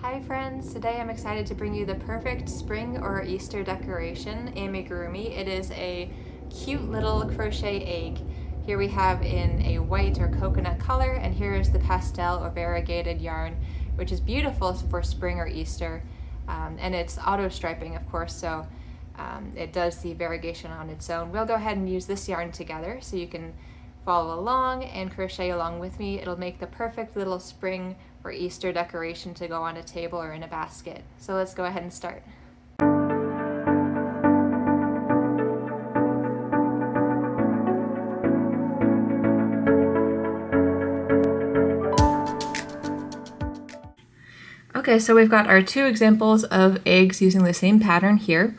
Hi friends, today I'm excited to bring you the perfect spring or Easter decoration, amigurumi. It is a cute little crochet egg. Here we have in a white or coconut color, and here is the pastel or variegated yarn, which is beautiful for spring or Easter. And it's auto striping, of course, so it does the variegation on its own. We'll go ahead and use this yarn together so you can follow along and crochet along with me. It'll make the perfect little spring or Easter decoration to go on a table or in a basket. So let's go ahead and start. Okay, so we've got our two examples of eggs using the same pattern here.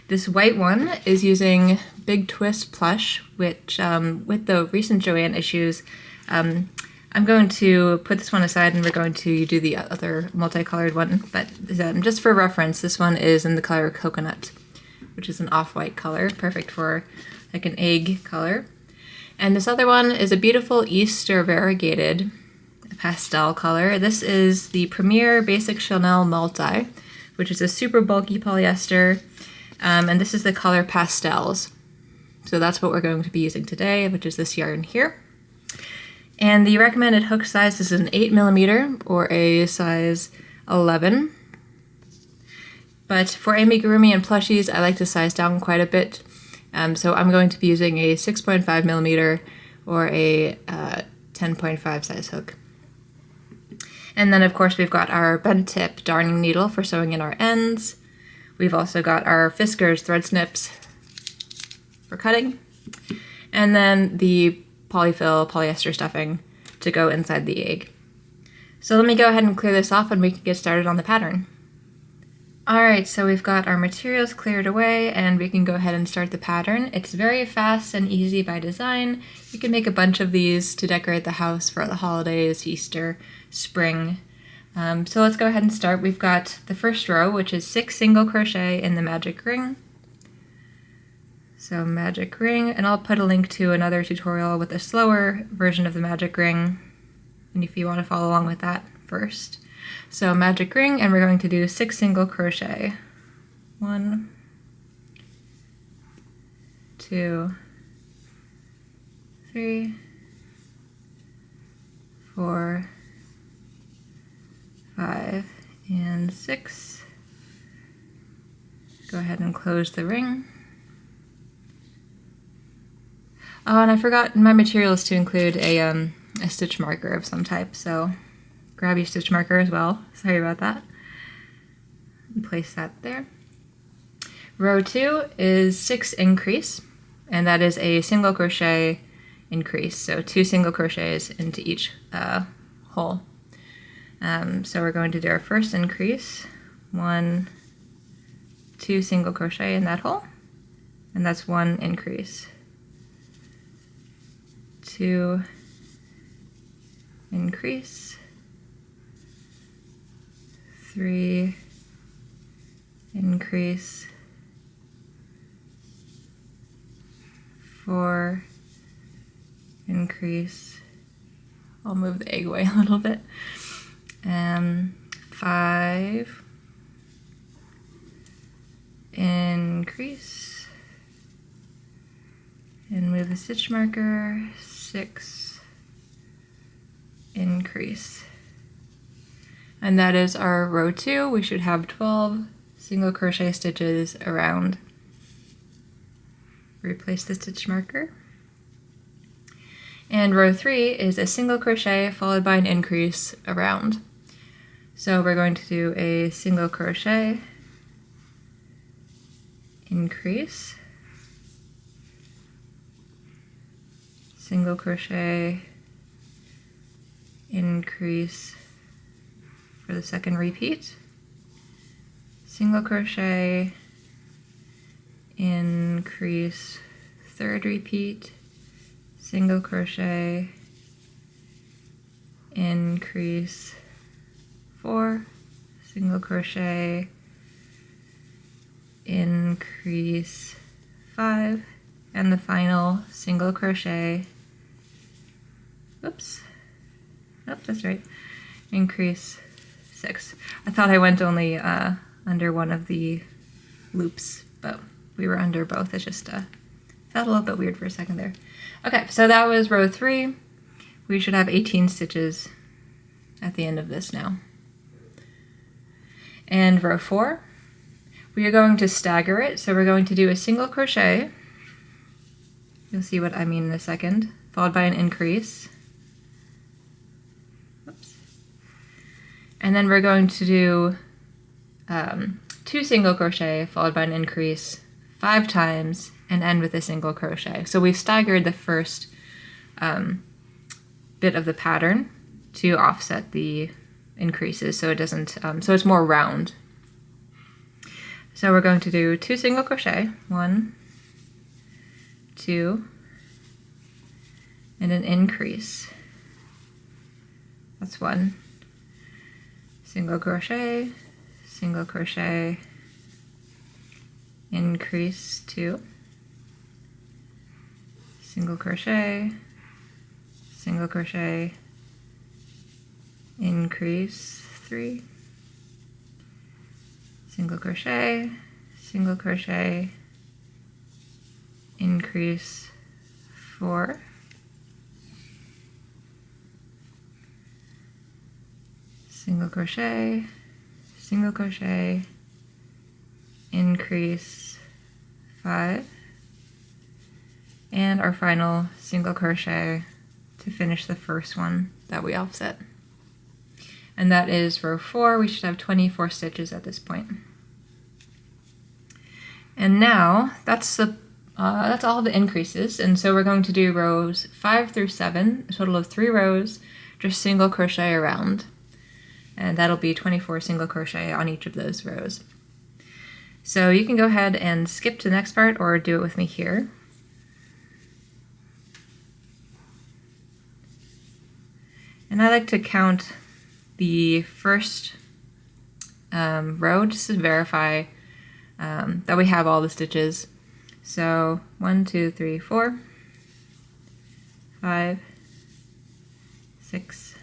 This white one is using Big Twist Plush, which with the recent Joanne issues, I'm going to put this one aside and we're going to do the other multicolored one, but just for reference, this one is in the color Coconut, which is an off-white color, perfect for like an egg color. And this other one is a beautiful Easter variegated pastel color. This is the Premier Basic Chanel Multi, which is a super bulky polyester, and this is the color Pastels. So that's what we're going to be using today, which is this yarn here. And the recommended hook size is an 8mm or a size 11. But for amigurumi and plushies, I like to size down quite a bit. So I'm going to be using a 6.5mm or a 10.5 size hook. And then of course we've got our bent tip darning needle for sewing in our ends. We've also got our Fiskars thread snips for cutting. And then the polyfill polyester stuffing to go inside the egg. So let me go ahead and clear this off and we can get started on the pattern. Alright, so we've got our materials cleared away and we can go ahead and start the pattern. It's very fast and easy by design. You can make a bunch of these to decorate the house for the holidays, Easter, spring. So let's go ahead and start. We've got the first row, which is 6 single crochet in the magic ring. So magic ring, and I'll put a link to another tutorial with a slower version of the magic ring, and if you want to follow along with that first. So magic ring, and we're going to do 6 single crochet. 1, 2, 3, 4, 5, and 6. Go ahead and close the ring. Oh, and I forgot in my materials to include a stitch marker of some type, so grab your stitch marker as well. Sorry about that. And place that there. Row 2 is 6 increase, and that is a single crochet increase, so 2 single crochets into each hole. So we're going to do our first increase, 1, 2 single crochet in that hole, and that's 1 increase. 2 increase, 3 increase, 4 increase. I'll move the egg away a little bit. 5 increase, and move the stitch marker. 6 increase. And that is our row 2. We should have 12 single crochet stitches around. Replace the stitch marker. And row 3 is a single crochet followed by an increase around. So we're going to do a single crochet, increase, single crochet, increase for the second repeat, single crochet, increase, third repeat, single crochet, increase, 4, single crochet, increase, 5, and the final single crochet, oops, nope, that's right, increase 6. I thought I went only under one of the loops, but we were under both. It just felt a little bit weird for a second there. Okay, so that was row 3. We should have 18 stitches at the end of this now. And row 4, we are going to stagger it. So we're going to do a single crochet. You'll see what I mean in a second, followed by an increase. Oops. And then we're going to do 2 single crochet followed by an increase 5 times and end with a single crochet. So we've staggered the first bit of the pattern to offset the increases so it doesn't, so it's more round. So we're going to do 2 single crochet, 1, 2, and an increase. That's 1. Single crochet, increase 2, single crochet, increase 3, single crochet, increase 4, single crochet, increase 5, and our final single crochet to finish the first one that we offset. And that is row 4. We should have 24 stitches at this point. And now that's all the increases, and so we're going to do rows 5 through 7, a total of 3 rows, just single crochet around. And that'll be 24 single crochet on each of those rows. So you can go ahead and skip to the next part or do it with me here. And I like to count the first row just to verify that we have all the stitches. So 1, 2, 3, 4, 5, 6,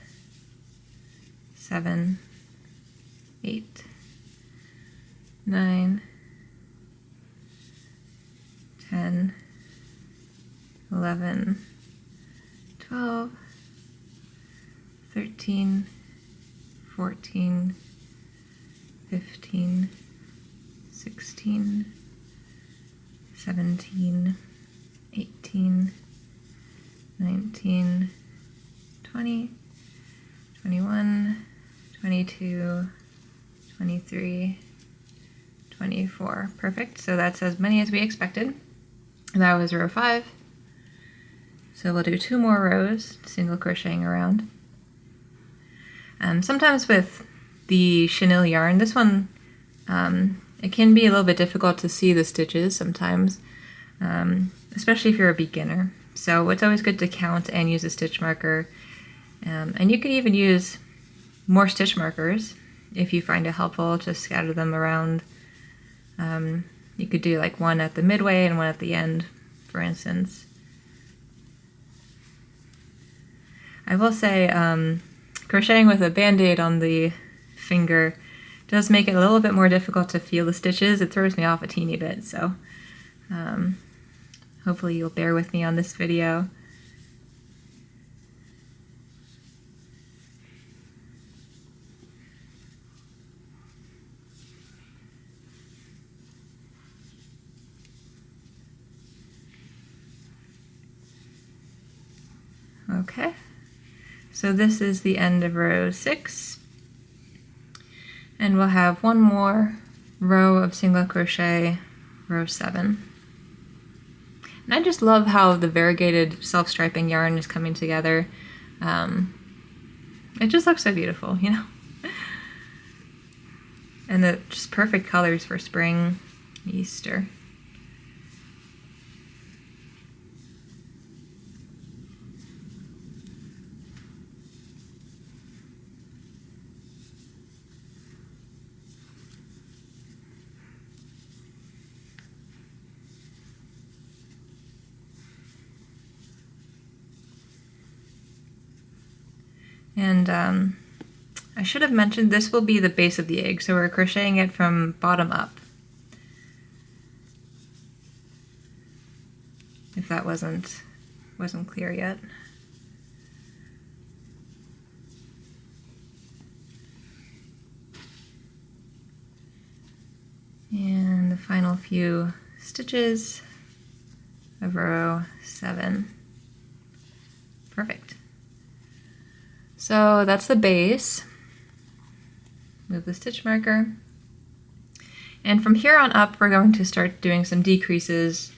7, 8, 9, 10, 11, 12, 13, 14, 15, 16, 17, 18, 19, 20, 21, 22, 23, 24. Perfect. So that's as many as we expected. That was row 5. So we'll do 2 more rows, single crocheting around. Sometimes with the chenille yarn, this one, it can be a little bit difficult to see the stitches sometimes, especially if you're a beginner. So it's always good to count and use a stitch marker. And you could even use more stitch markers if you find it helpful to scatter them around. You could do like one at the midway and one at the end, for instance. I will say, crocheting with a band-aid on the finger does make it a little bit more difficult to feel the stitches. It throws me off a teeny bit, so hopefully you'll bear with me on this video. Okay, so this is the end of row 6, and we'll have one more row of single crochet, row 7. And I just love how the variegated self-striping yarn is coming together. It just looks so beautiful, you know? And the just perfect colors for spring, Easter. And I should have mentioned this will be the base of the egg, so we're crocheting it from bottom up. If that wasn't clear yet. And the final few stitches of row 7. Perfect. So that's the base. Move the stitch marker. And from here on up, we're going to start doing some decreases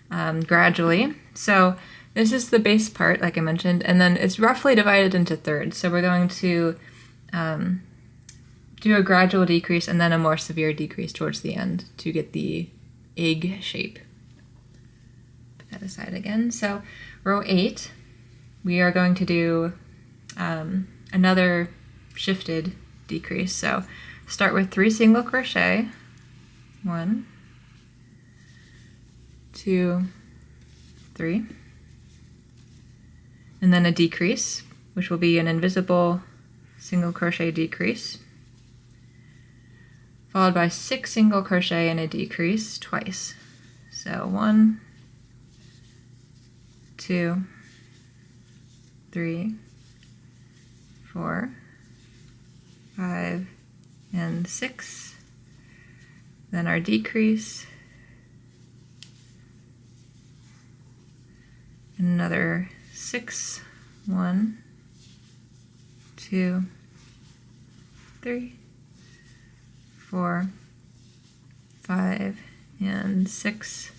gradually. So this is the base part, like I mentioned, and then it's roughly divided into thirds. So we're going to do a gradual decrease and then a more severe decrease towards the end to get the egg shape. Put that aside again. So row 8, we are going to do another shifted decrease. So start with 3 single crochet, 1, 2, 3, and then a decrease, which will be an invisible single crochet decrease, followed by 6 single crochet and a decrease twice. So 1, 2, 3, 4, 5, and 6. Then our decrease, another 6, 1, 2, 3, 4, 5, and 6,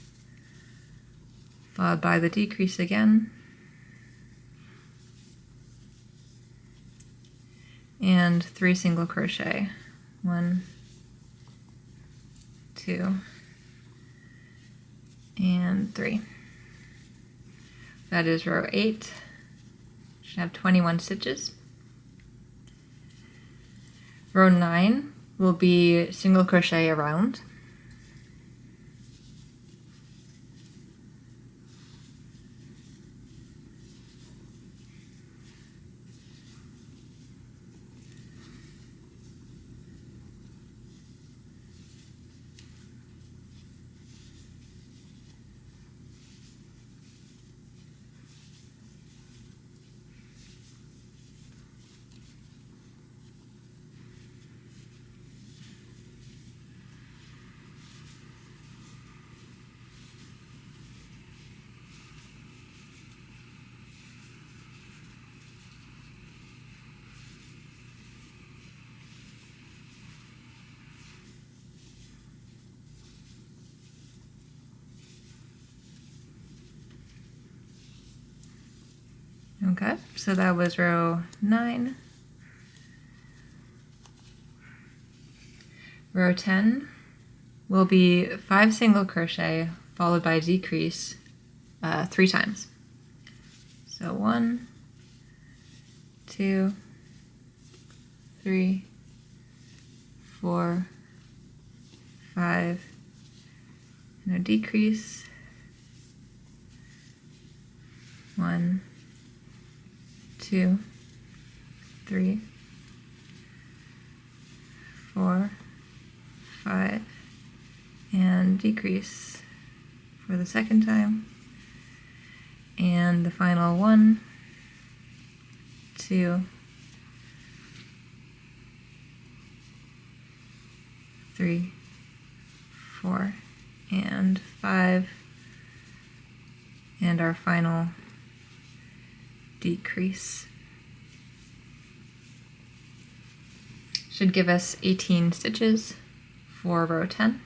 followed by the decrease again, and 3 single crochet, 1, 2, and 3. That is row 8. Should have 21 stitches. Row 9 will be single crochet around. Okay, so that was row 9. Row 10 will be 5 single crochet followed by a decrease 3 times. So 1, 2, 3, 4, 5, and a decrease, 1, 2, 3, 4, 5, and decrease for the second time, and the final 1, 2, 3, 4, and 5, and our final decrease. Should give us 18 stitches for row 10.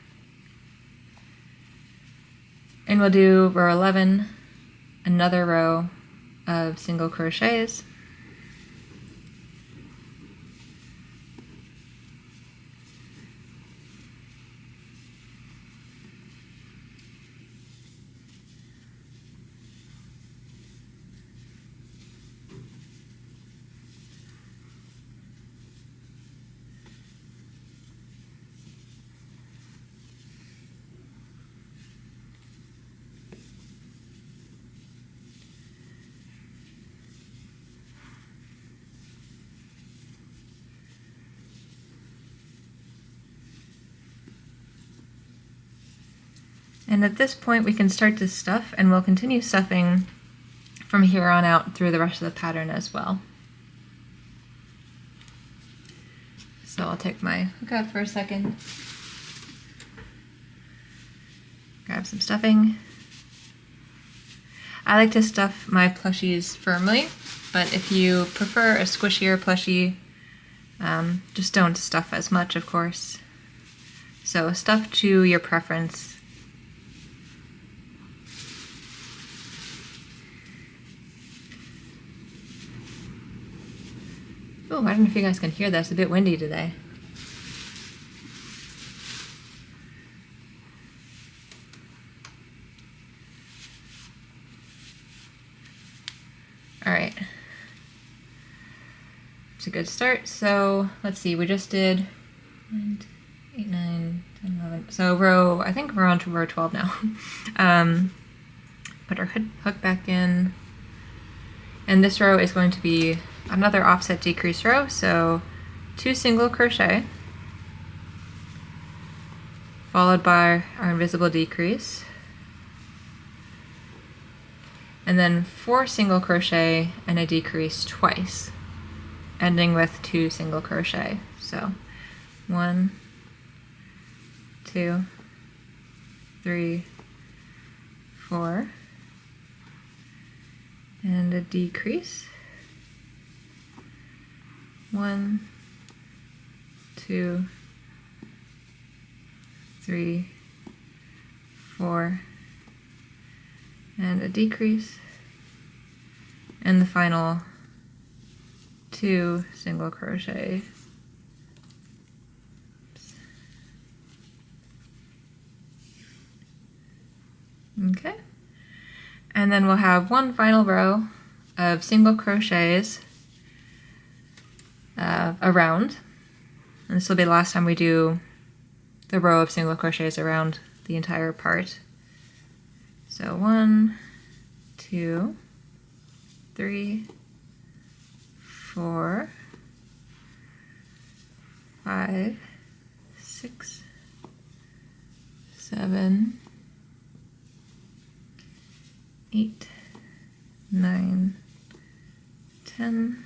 And we'll do row 11, another row of single crochets. And at this point we can start to stuff, and we'll continue stuffing from here on out through the rest of the pattern as well. So I'll take my hook out for a second, grab some stuffing. I like to stuff my plushies firmly, but if you prefer a squishier plushie, just don't stuff as much, of course. So stuff to your preference. Oh, I don't know if you guys can hear that. It's a bit windy today. All right. It's a good start. So let's see, we just did 8, 9, 10, 11. So row, I think we're on to row 12 now. Put our hook back in. And this row is going to be another offset decrease row. So 2 single crochet, followed by our invisible decrease. And then 4 single crochet and a decrease twice, ending with 2 single crochet. So 1, 2, 3, 4, and a decrease. 1, 2, 3, 4, and a decrease, and the final 2 single crochet. Oops. Okay, and then we'll have one final row of single crochets around, and this will be the last time we do the row of single crochets around the entire part. So 1, 2, 3, 4, 5, 6, 7, 8, 9, 10,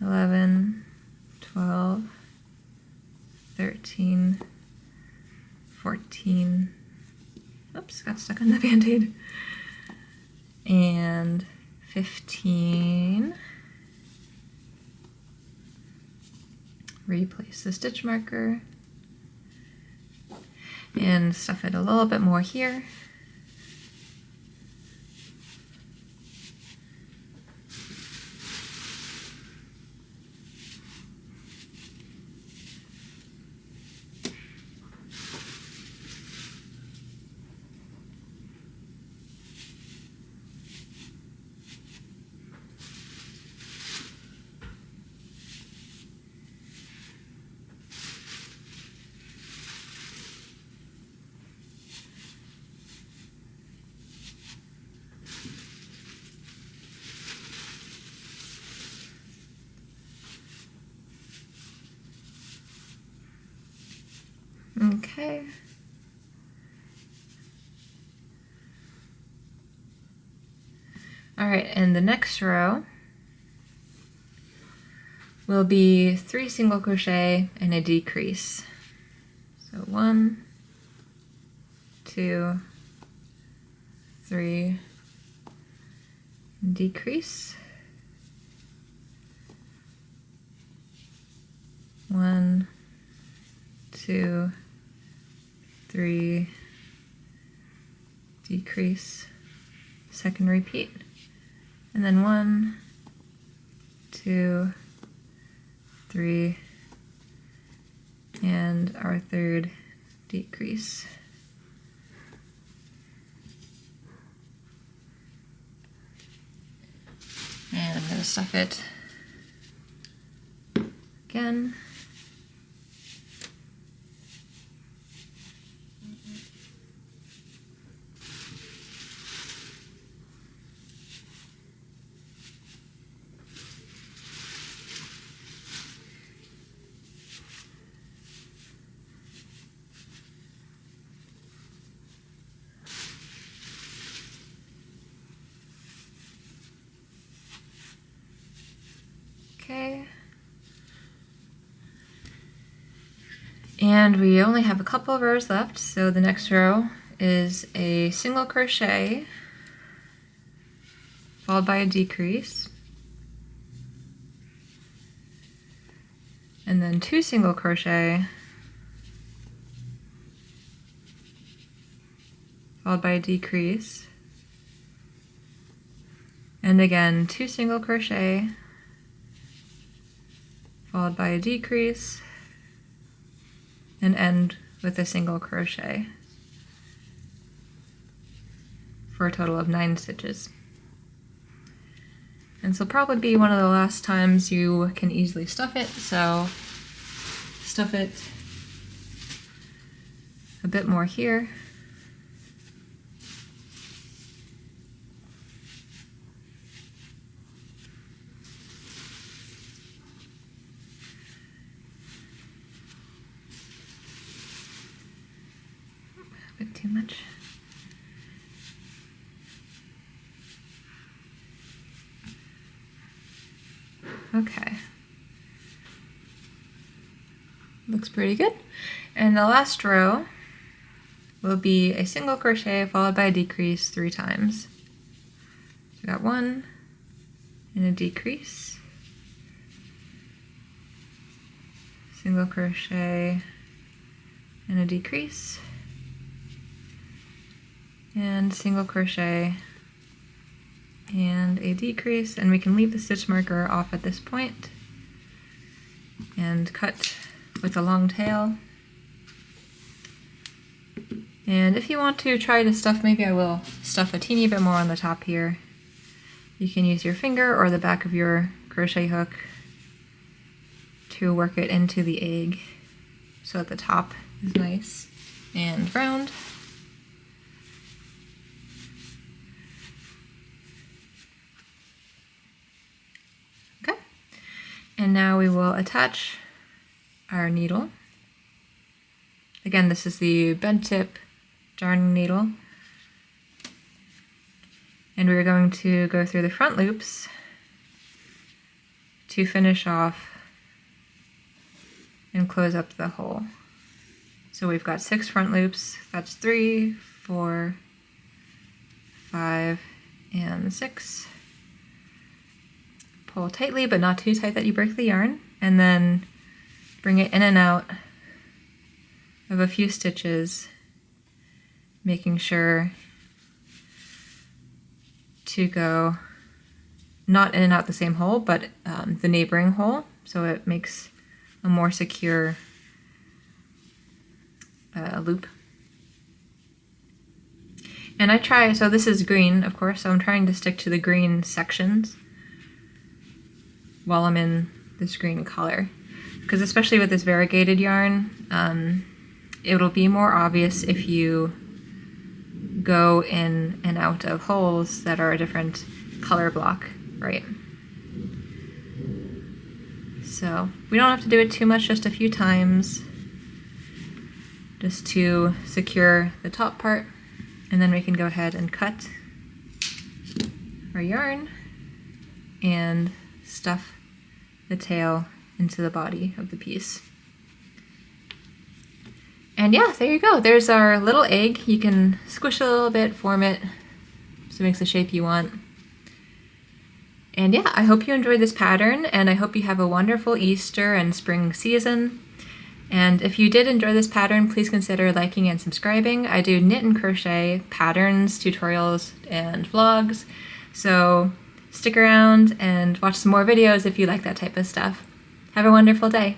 11, 12, 13, 14, oops, got stuck on the Band-Aid, and 15. Replace the stitch marker and stuff it a little bit more here. Okay. All right, and the next row will be 3 single crochet and a decrease. So 1, 2, 3, decrease. 1, 2, 3, decrease, second repeat, and then 1, 2, 3, and our third decrease. And I'm going to stuff it again. Okay. And we only have a couple of rows left, so the next row is a single crochet followed by a decrease, and then 2 single crochet followed by a decrease, and again 2 single crochet followed by a decrease, and end with a single crochet for a total of 9 stitches. And this will probably be one of the last times you can easily stuff it, so stuff it a bit more here. A bit too much. Okay. Looks pretty good. And the last row will be a single crochet followed by a decrease 3 times. So we got 1 and a decrease, single crochet and a decrease, and single crochet and a decrease, and we can leave the stitch marker off at this point and cut with a long tail. And if you want to try to stuff, maybe I will stuff a teeny bit more on the top here. You can use your finger or the back of your crochet hook to work it into the egg so that the top is nice and round. And now we will attach our needle. Again, this is the bent tip darning needle. And we're going to go through the front loops to finish off and close up the hole. So we've got 6 front loops. That's 3, 4, 5, and 6. Pull tightly, but not too tight that you break the yarn, and then bring it in and out of a few stitches, making sure to go not in and out the same hole, but the neighboring hole, so it makes a more secure loop. And I try, so this is green, of course, so I'm trying to stick to the green sections while I'm in this green color, because especially with this variegated yarn, it'll be more obvious if you go in and out of holes that are a different color block, right? So we don't have to do it too much, just a few times, just to secure the top part, and then we can go ahead and cut our yarn and stuff the tail into the body of the piece. And yeah, there you go. There's our little egg. You can squish it a little bit, form it so it makes the shape you want. And yeah, I hope you enjoyed this pattern, and I hope you have a wonderful Easter and spring season. And if you did enjoy this pattern, please consider liking and subscribing. I do knit and crochet patterns, tutorials, and vlogs. So stick around and watch some more videos if you like that type of stuff. Have a wonderful day.